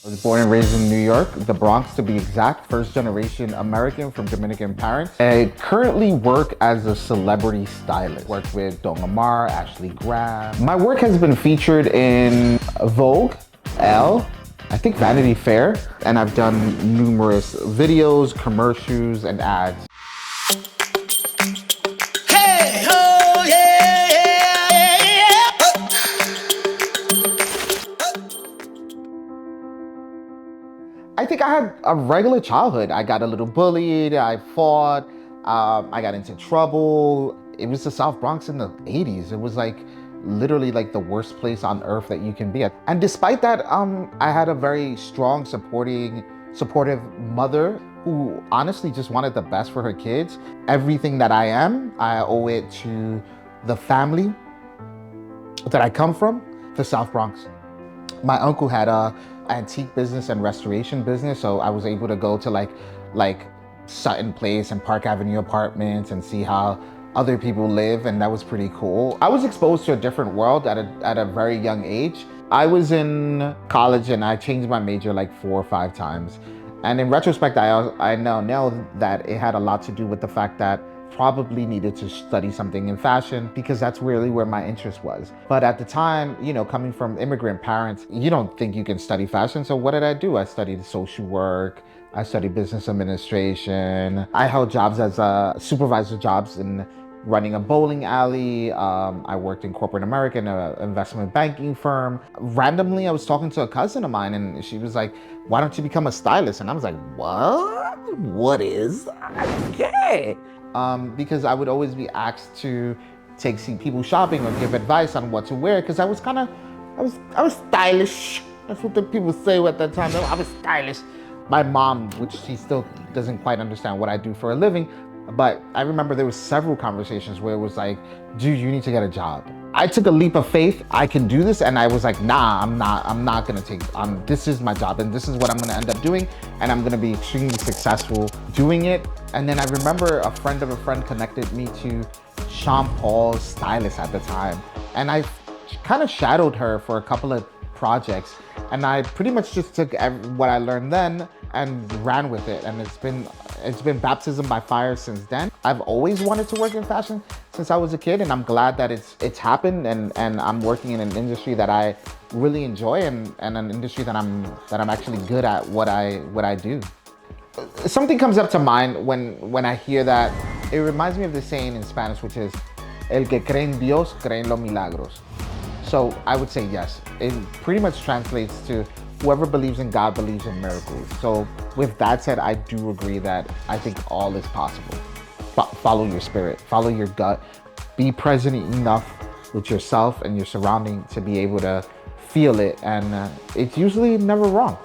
I was born and raised in New York, the Bronx to be exact, first generation American from Dominican parents. I currently work as a celebrity stylist. Worked with Don Omar, Ashley Graham. My work has been featured in Vogue, Elle, I think Vanity Fair, and I've done numerous videos, commercials, and ads. Hey, oh, yeah, yeah, yeah. I think I had a regular childhood. I got a little bullied, I fought, I got into trouble. It was the South Bronx in the 80s. It was like literally like the worst place on earth that you can be at. And despite that, I had a very strong, supportive mother who honestly just wanted the best for her kids. Everything that I am, I owe it to the family that I come from, the South Bronx. My uncle had a antique business and restoration business, so I was able to go to like Sutton Place and Park Avenue apartments and see how other people live, and that was pretty cool. I was exposed to a different world at a very young age. I was in college and I changed my major like 4 or 5 times. And in retrospect, I now know that it had a lot to do with the fact that probably needed to study something in fashion because that's really where my interest was. But at the time, you know, coming from immigrant parents, you don't think you can study fashion. So what did I do? I studied social work. I studied business administration. I held jobs as supervisor jobs in running a bowling alley. I worked in corporate America in an investment banking firm. Randomly, I was talking to a cousin of mine and she was like, why don't you become a stylist? And I was like, what? What is that? Okay. Because I would always be asked to see people shopping or give advice on what to wear because I was stylish. That's what the people say at that time. I was stylish. My mom, which she still doesn't quite understand what I do for a living, but I remember there was several conversations where it was like, dude, you need to get a job. I took a leap of faith. I can do this. And I was like, nah, I'm not gonna take, this is my job and this is what I'm gonna end up doing. And I'm gonna be extremely successful doing it. And then I remember a friend of a friend connected me to Sean Paul's stylist at the time. And I kind of shadowed her for a couple of projects. And I pretty much just took what I learned then and ran with it. And it's been baptism by fire since then. I've always wanted to work in fashion since I was a kid, and I'm glad that it's happened and I'm working in an industry that I really enjoy and an industry that I'm actually good at what I do. Something comes up to mind when I hear that. It reminds me of the saying in Spanish, which is, el que cree en Dios, cree en los milagros. So I would say yes. It pretty much translates to whoever believes in God believes in miracles. So with that said, I do agree that I think all is possible. Follow your spirit, follow your gut, be present enough with yourself and your surrounding to be able to feel it. And it's usually never wrong.